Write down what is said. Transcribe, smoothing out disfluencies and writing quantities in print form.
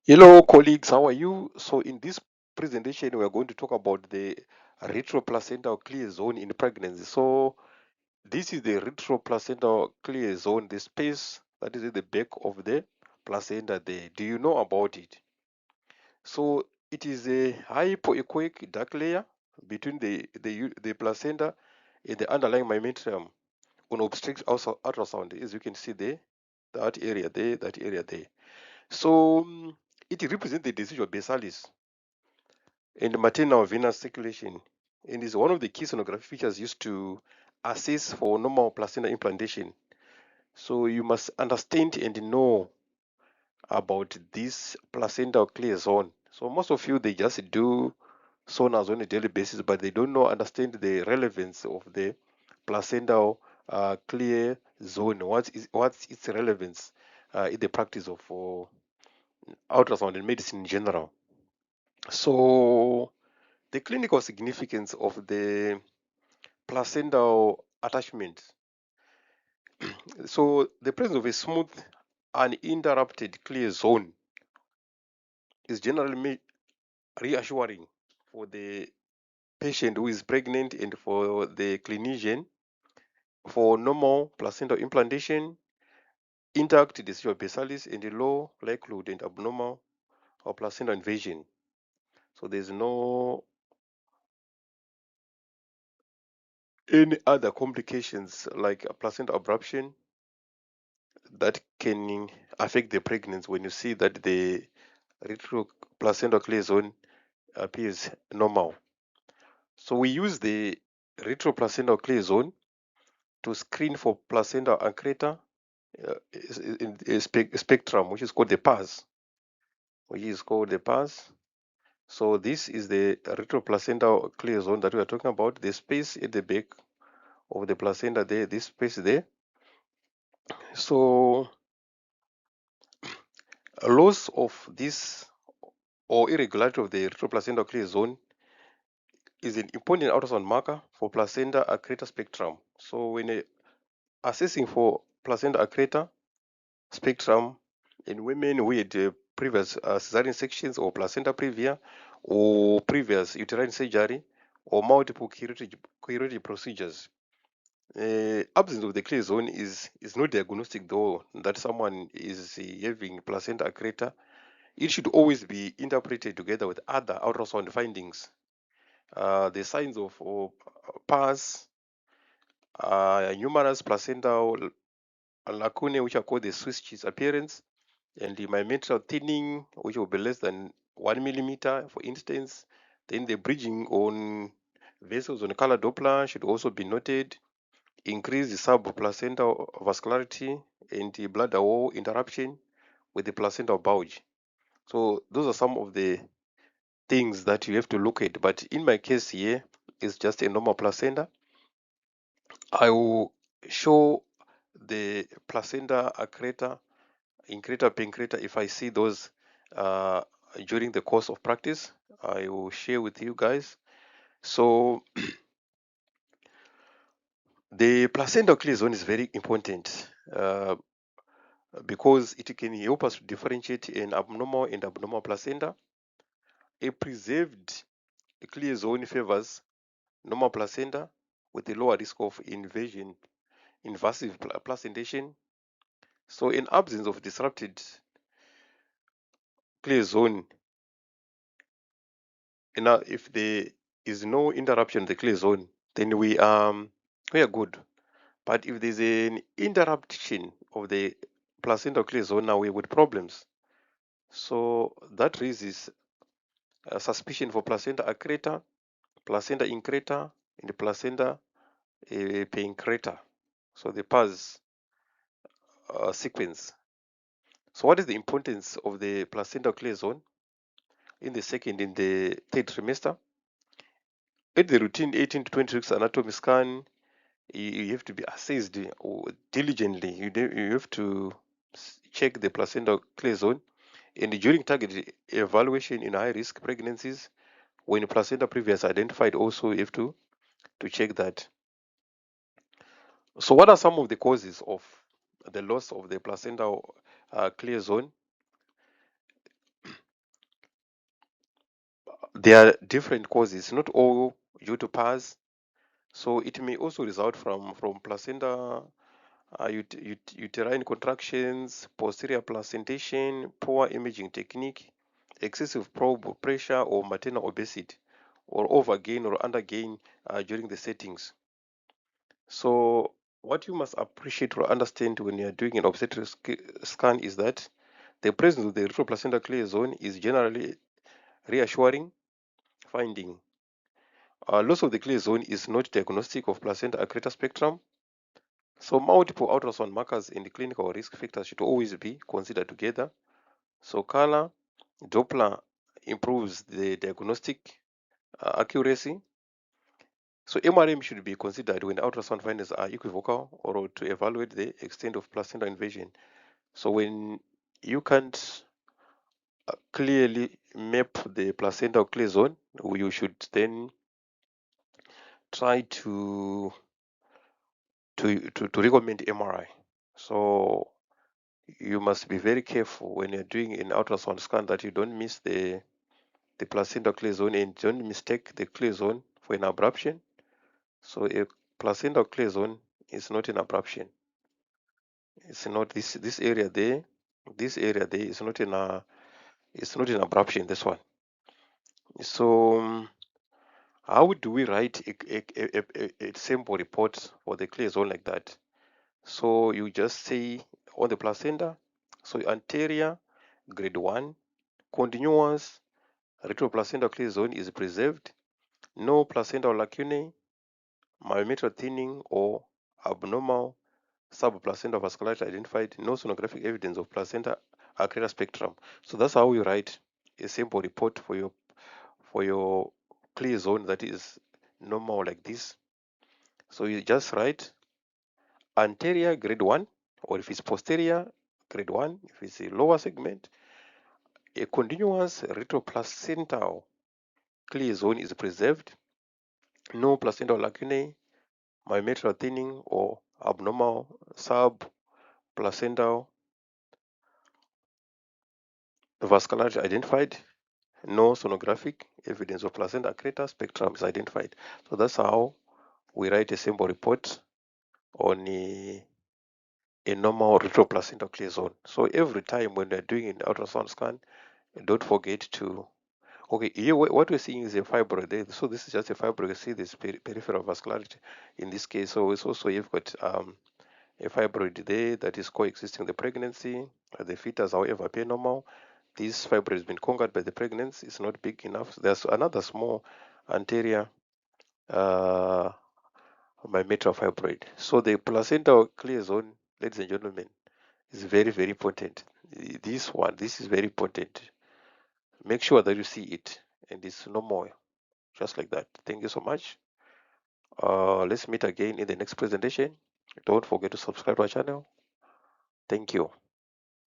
Hello, colleagues. How are you? So, in this presentation, we are going to talk about the retroplacental clear zone in pregnancy. So, this is the retroplacental clear zone, the space that is at the back of the placenta there. Do you know about it? So, it is a hypoechoic dark layer between the placenta and the underlying myometrium on obstetric ultrasound, as you can see there, that area there, that area there. So, it represents the decidual basalis and maternal venous circulation, and is one of the key sonography features used to assess for normal placenta implantation. So you must understand and know about this placental clear zone. So most of you, they just do sonars on a daily basis, but they don't know understand the relevance of the placental clear zone. What's its relevance in the practice of ultrasound and medicine in general. So the clinical significance of the placental attachment. So the presence of a smooth, uninterrupted, clear zone is generally reassuring for the patient who is pregnant and for the clinician for normal placental implantation, intact decidual basalis, and low likelihood and abnormal or placental invasion. So there's no any other complications like a placental abruption that can affect the pregnancy when you see that the retroplacental clear zone appears normal. So we use the retroplacental clear zone to screen for placental accreta in a spectrum, which is called the PAS, So this is the retroplacental clear zone that we are talking about, the space at the back of the placenta there, this space there. So a loss of this or irregularity of the retroplacental clear zone is an important ultrasound marker for placenta accreta spectrum. So when assessing for placenta accreta spectrum in women who had previous cesarean sections or placenta previa or previous uterine surgery or multiple chirurgy procedures, absence of the clear zone is not diagnostic, though that someone is having placenta accreta. It should always be interpreted together with other ultrasound findings. The signs of PAS, numerous placental lacunae, which are called the Swiss cheese appearance, and the myometrial thinning, which will be less than 1 millimeter, for instance. Then the bridging on vessels on color Doppler should also be noted. Increase the subplacental vascularity and the bladder wall interruption with the placental bulge. So those are some of the things that you have to look at. But in my case here, it's just a normal placenta. I will show the placenta accreta, increta, pancreta. If I see those uh, during the course of practice, I will share with you guys. So the placental clear zone is very important because it can help us to differentiate an abnormal and abnormal placenta. A preserved clear zone favors normal placenta with a lower risk of invasion, invasive placentation. So in absence of disrupted clear zone, now if there is no interruption in the clear zone, then we are good. But if there's an interruption of the placental clear zone, now we're with problems. So that raises a suspicion for placenta accreta, placenta increta, and the placenta pancreta. So the PAS sequence. So what is the importance of the placental clear zone in the second and the third trimester? At the routine 18 to 26 anatomy scan, you have to be assessed diligently. You have to check the placental clear zone. And during target evaluation in high risk pregnancies, when placenta previous identified, also you have to check that. So what are some of the causes of the loss of the placental clear zone? There are different causes, not all due to pars. So it may also result from placenta uterine contractions, posterior placentation, poor imaging technique, excessive probe pressure, or maternal obesity, or overgain or undergain during the settings. So what you must appreciate or understand when you are doing an obstetric scan is that the presence of the retroplacental clear zone is generally reassuring finding. Loss of the clear zone is not diagnostic of placenta accreta spectrum. So multiple ultrasound markers and clinical risk factors should always be considered together. So color, Doppler improves the diagnostic accuracy. So MRM should be considered when ultrasound findings are equivocal or to evaluate the extent of placental invasion. So when you can't clearly map the placental clear zone, you should then try to recommend MRI. So you must be very careful when you're doing an ultrasound scan that you don't miss the placental clear zone and don't mistake the clear zone for an abruption. So a placental clear zone is not an abruption. It's not this area there. This area there is not in a it's not an abruption. This one. So how do we write a sample report for the clear zone like that? So you just say on the placenta, so anterior, grade 1, continuous, retroplacental clear zone is preserved, no placental lacunae, myometrial thinning or abnormal subplacental vascularity identified, no sonographic evidence of placenta Accreta spectrum. So that's how you write a sample report for your clear zone that is normal like this. So you just write anterior grade 1, or if it's posterior grade 1, if it's a lower segment, a continuous retroplacental clear zone is preserved, no placental lacunae, myometrial thinning or abnormal subplacental vascularity identified, no sonographic evidence of placenta accreta spectrum is identified. So that's how we write a simple report on a normal retroplacental clear zone. So every time when we're doing an ultrasound scan, don't forget to, okay, here what we're seeing is a fibroid there. So this is just a fibroid. You see this peripheral vascularity in this case. So it's also, you've got a fibroid there that is coexisting with the pregnancy. The fetus, however, appear normal. This fibroid has been conquered by the pregnancy. It's not big enough. There's another small anterior myometrial fibroid. So the placental clear zone, ladies and gentlemen, is very, very important. This is very important. Make sure that you see it and it's no more, just like that. Thank you so much. Let's meet again in the next presentation. Don't forget to subscribe to our channel. Thank you.